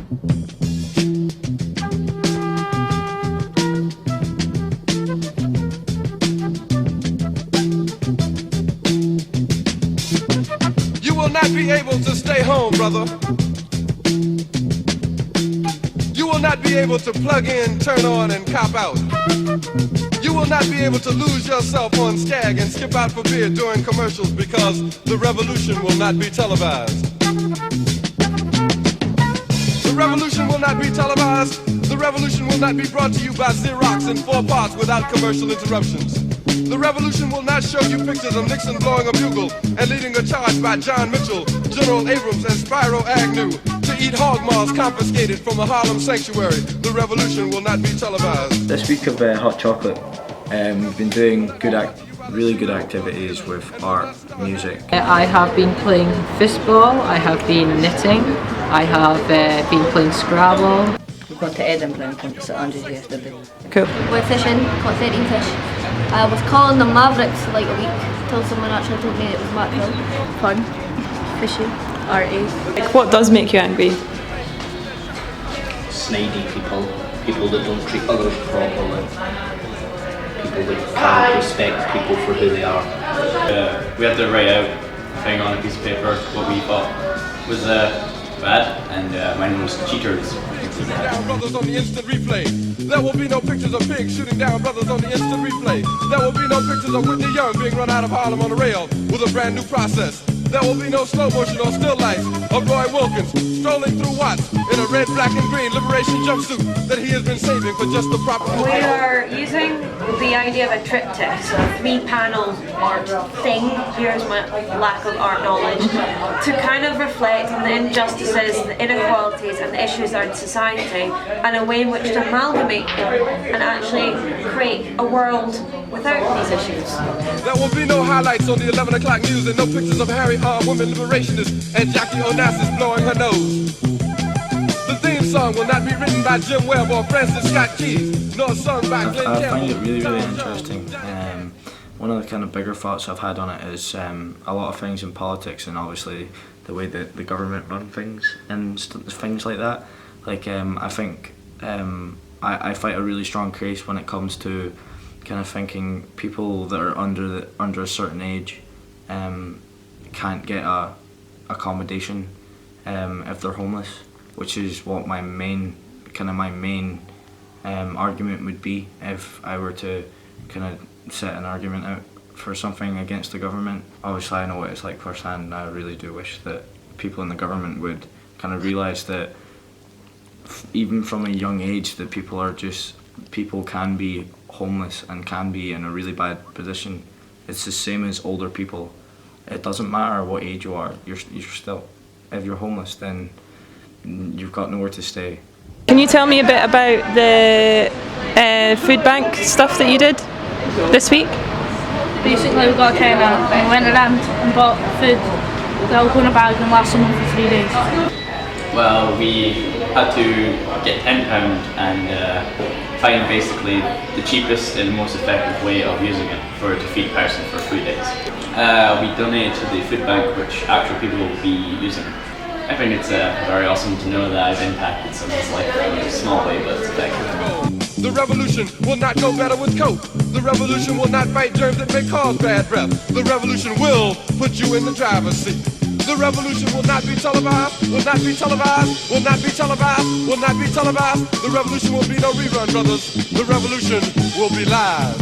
You will not be able to stay home, brother. You will not be able to plug in, turn on, and cop out. You will not be able to lose yourself on Skag and skip out for beer during commercials because the revolution will not be televised. The revolution will not be televised. The revolution will not be brought to you by Xerox in 4 parts without commercial interruptions. The revolution will not show you pictures of Nixon blowing a bugle and leading a charge by John Mitchell, General Abrams, and Spyro Agnew to eat hog maws confiscated from a Harlem sanctuary. The revolution will not be televised. This week of Hot Chocolate, we've been doing really good activities with art, music. I have been playing fistball, I have been knitting, I have been playing Scrabble. We went to Edinburgh and came to St Andrews yesterday. Cool. Went fishing, caught 13 fish. I was calling them Mavericks for like a week till someone actually told me it was mackerel. Fun, fishy, arty. Like, what does make you angry? Snidey people that don't treat others properly, people that can't respect people for who they are. We had to write out a thing on a piece of paper what we thought was bad, and mine was cheaters. Shooting down brothers on the instant replay. There will be no pictures of pigs shooting down brothers on the instant replay. There will be no pictures of Whitney Young being run out of Harlem on a rail with a brand new process. There will be no slow motion or still lights of Roy Wilkins strolling through Watts in a red, black, and green liberation jumpsuit that he has been saving for just the proper. We are using the idea of a triptych, so a 3-panel art thing, here's my lack of art knowledge, to kind of reflect on the injustices, the inequalities and the issues that are in society, and a way in which to amalgamate them and actually create a world without these issues. There will be no highlights on the 11 o'clock news and no pictures of Harry women liberationists and Jackie Onassis blowing her nose. The theme song will not be written by Jim Webb or Francis Scott Keys, nor sung by Glenn I Campbell. find it really interesting. One of the kind of bigger thoughts I've had on it is a lot of things in politics, and obviously the way that the government run things and things like that. Like I think I fight a really strong case when it comes to kind of thinking people that are under a certain age can't get a accommodation if they're homeless, which is what my main argument would be if I were to kind of set an argument out for something against the government. Obviously I know what it's like firsthand, and I really do wish that people in the government would kind of realise that even from a young age that people can be homeless and can be in a really bad position. It's the same as older people. It doesn't matter what age you are, you're still, if you're homeless, then you've got nowhere to stay. Can you tell me a bit about the food bank stuff that you did this week? Basically, we got a kind of, we went around and bought food that will go in a bag and last someone for 3 days. Well, we had to get £10 and find basically the cheapest and most effective way of using it to feed a person for 3 days. We donated to the food bank, which actual people will be using. I think it's very awesome to know that I've impacted someone's life in a small way, but it's effective. The revolution will not go better with coke. The revolution will not fight germs that may cause bad breath. The revolution will put you in the driver's seat. The revolution will not be televised, will not be televised, will not be televised, will not be televised. The revolution will be no rerun, brothers. The revolution will be live.